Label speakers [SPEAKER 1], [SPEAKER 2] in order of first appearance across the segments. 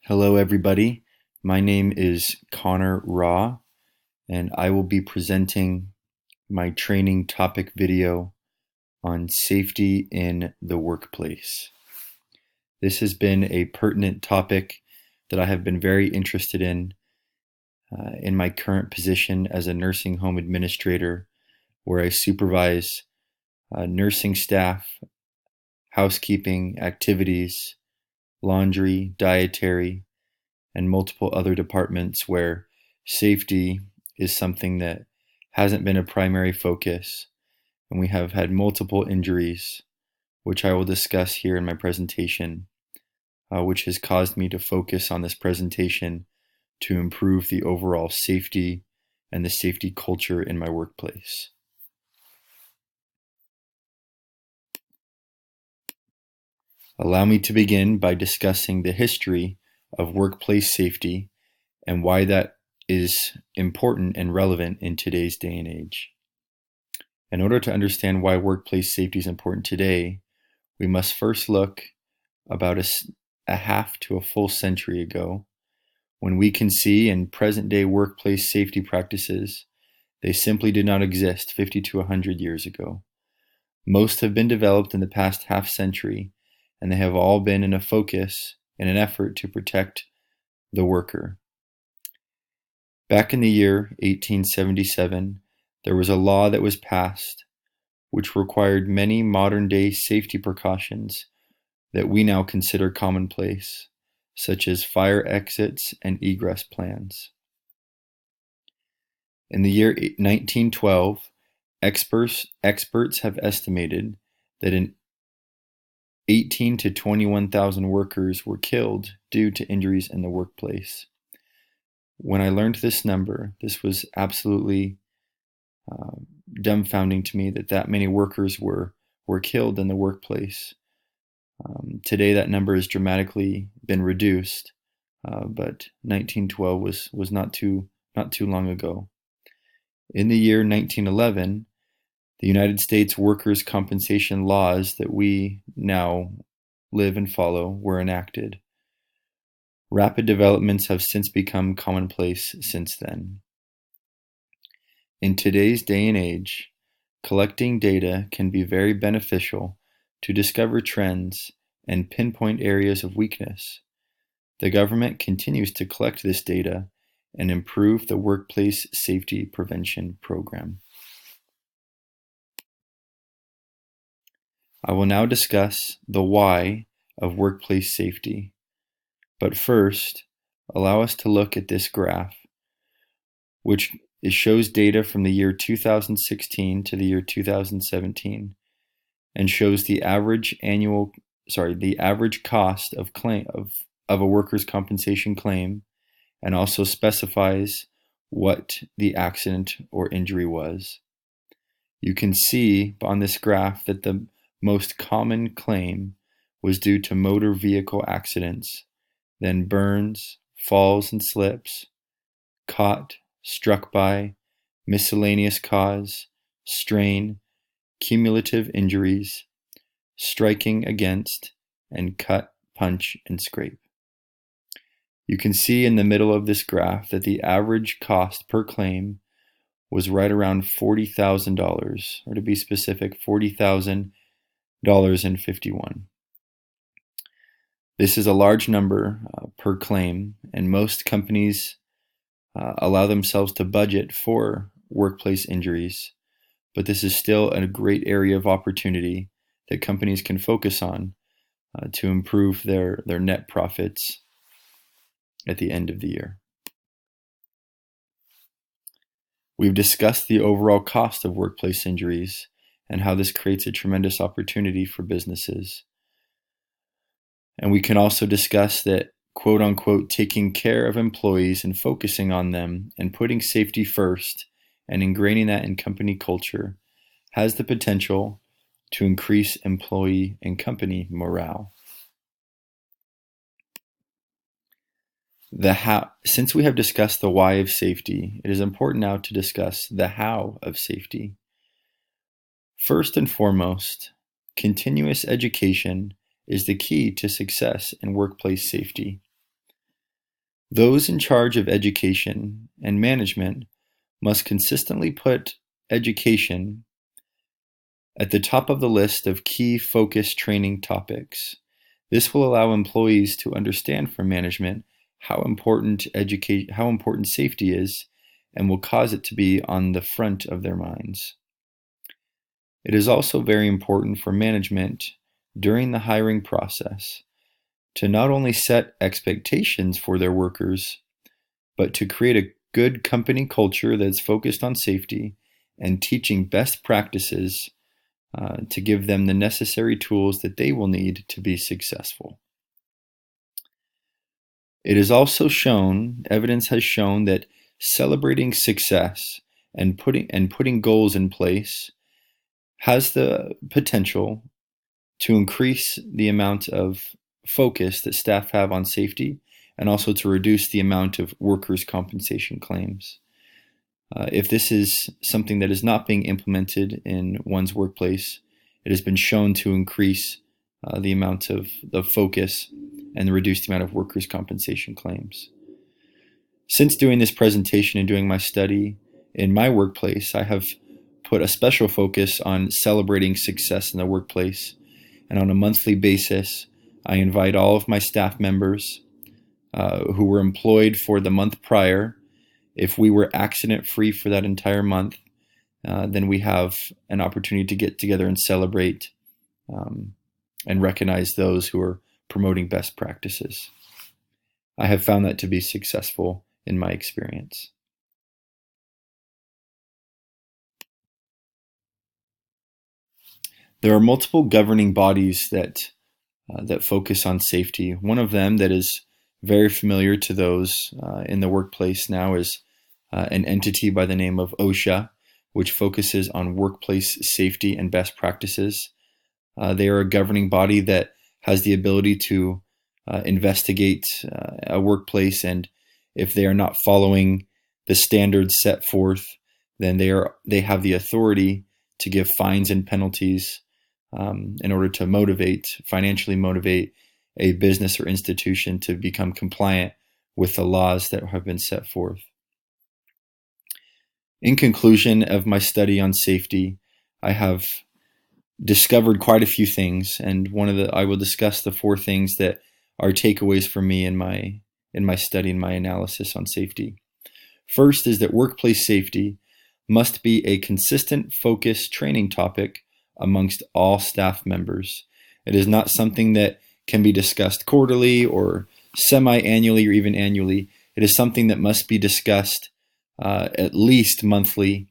[SPEAKER 1] Hello, everybody. My name is Connor Raw, and I will be presenting my training topic video on safety in the workplace. This has been a pertinent topic that I have been very interested in my current position as a nursing home administrator, where I supervise nursing staff, housekeeping activities, laundry, dietary, and multiple other departments where safety is something that hasn't been a primary focus, and we have had multiple injuries, which I will discuss here in my presentation, which has caused me to focus on this presentation to improve the overall safety and the safety culture in my workplace. Allow me to begin by discussing the history of workplace safety and why that is important and relevant in today's day and age. In order to understand why workplace safety is important today, we must first look about a half to a full century ago, when we can see in present-day workplace safety practices, they simply did not exist 50 to 100 years ago. Most have been developed in the past half century, and they have all been in a focus in an effort to protect the worker. Back in the year 1877, there was a law that was passed which required many modern-day safety precautions that we now consider commonplace, such as fire exits and egress plans. In the year 1912, experts have estimated that 18 to 21,000 workers were killed due to injuries in the workplace. When I learned this number, this was absolutely dumbfounding to me that many workers were killed in the workplace. Today, that number has dramatically been reduced, but 1912 was not too long ago. In the year 1911, the United States workers' compensation laws that we now live and follow were enacted. Rapid developments have since become commonplace since then. In today's day and age, collecting data can be very beneficial to discover trends and pinpoint areas of weakness. The government continues to collect this data and improve the workplace safety prevention program. I will now discuss the why of workplace safety. But first, allow us to look at this graph, which shows data from the year 2016 to the year 2017, and shows the average cost of a workers' compensation claim, and also specifies what the accident or injury was. You can see on this graph that the most common claim was due to motor vehicle accidents, then burns, falls and slips, caught, struck by, miscellaneous cause, strain, cumulative injuries, striking against, and cut, punch, and scrape. You can see in the middle of this graph that the average cost per claim was right around $40,000, or to be specific, $40,000.51. This is a large number per claim, and most companies allow themselves to budget for workplace injuries, but this is still a great area of opportunity that companies can focus on to improve their net profits at the end of the year. We've discussed the overall cost of workplace injuries and how this creates a tremendous opportunity for businesses. And we can also discuss that, quote unquote, taking care of employees and focusing on them and putting safety first and ingraining that in company culture has the potential to increase employee and company morale. Since we have discussed the why of safety, it is important now to discuss the how of safety. First and foremost, continuous education is the key to success in workplace safety. Those in charge of education and management must consistently put education at the top of the list of key focus training topics. This will allow employees to understand from management how important safety is, and will cause it to be on the front of their minds. It is also very important for management during the hiring process to not only set expectations for their workers, but to create a good company culture that's focused on safety and teaching best practices to give them the necessary tools that they will need to be successful. It is also shown, evidence has shown that celebrating success and putting goals in place has the potential to increase the amount of focus that staff have on safety, and also to reduce the amount of workers' compensation claims. If this is something that is not being implemented in one's workplace, it has been shown to increase the amount of the focus and reduce the amount of workers' compensation claims. Since doing this presentation and doing my study in my workplace, I have put a special focus on celebrating success in the workplace. And on a monthly basis, I invite all of my staff members who were employed for the month prior. If we were accident-free for that entire month, then we have an opportunity to get together and celebrate and recognize those who are promoting best practices. I have found that to be successful in my experience. There are multiple governing bodies that focus on safety. One of them that is very familiar to those in the workplace now is an entity by the name of OSHA, which focuses on workplace safety and best practices. They are a governing body that has the ability to investigate a workplace, and if they are not following the standards set forth, then they have the authority to give fines and penalties in order to financially motivate a business or institution to become compliant with the laws that have been set forth. In conclusion of my study on safety, I have discovered quite a few things, and I will discuss the 4 things that are takeaways for me in my study and my analysis on safety. First is that workplace safety must be a consistent focus training topic amongst all staff members. It is not something that can be discussed quarterly or semi-annually or even annually. It is something that must be discussed at least monthly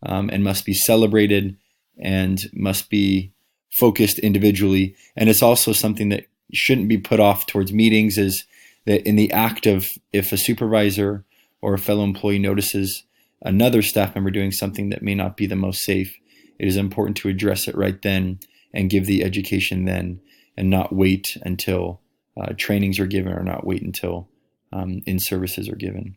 [SPEAKER 1] and must be celebrated and must be focused individually. And it's also something that shouldn't be put off towards meetings, is that in the act of, if a supervisor or a fellow employee notices another staff member doing something that may not be the most safe, it is important to address it right then and give the education then, and not wait until trainings are given, or not wait until in-services are given.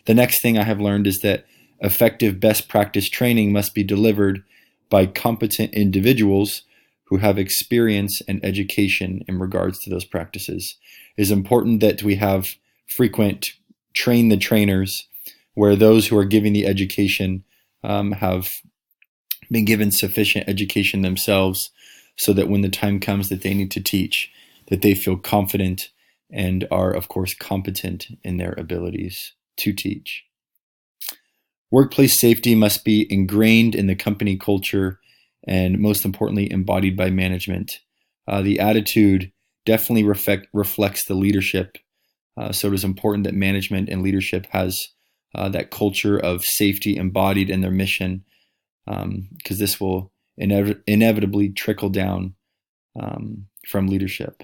[SPEAKER 1] The next thing I have learned is that effective best practice training must be delivered by competent individuals who have experience and education in regards to those practices. It is important that we have frequent train the trainers, where those who are giving the education have been given sufficient education themselves, so that when the time comes that they need to teach, that they feel confident and are, of course, competent in their abilities to teach. Workplace safety must be ingrained in the company culture, and most importantly, embodied by management. The attitude definitely reflects the leadership. So it is important that management and leadership has that culture of safety embodied in their mission, because this will inevitably trickle down from leadership.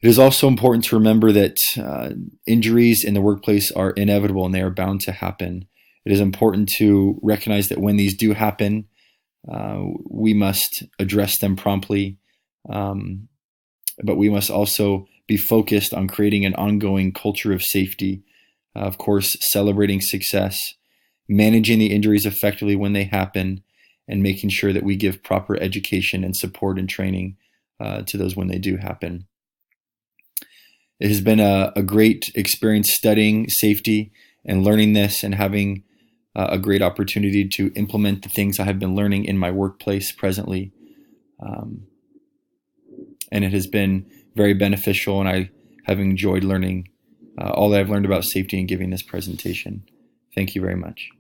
[SPEAKER 1] It is also important to remember that injuries in the workplace are inevitable and they are bound to happen. It is important to recognize that when these do happen, we must address them promptly, but we must also be focused on creating an ongoing culture of safety. Of course, celebrating success, managing the injuries effectively when they happen, and making sure that we give proper education and support and training to those when they do happen. It has been a great experience studying safety and learning this and having a great opportunity to implement the things I have been learning in my workplace presently. And it has been very beneficial, and I have enjoyed learning all that I've learned about safety and giving this presentation. Thank you very much.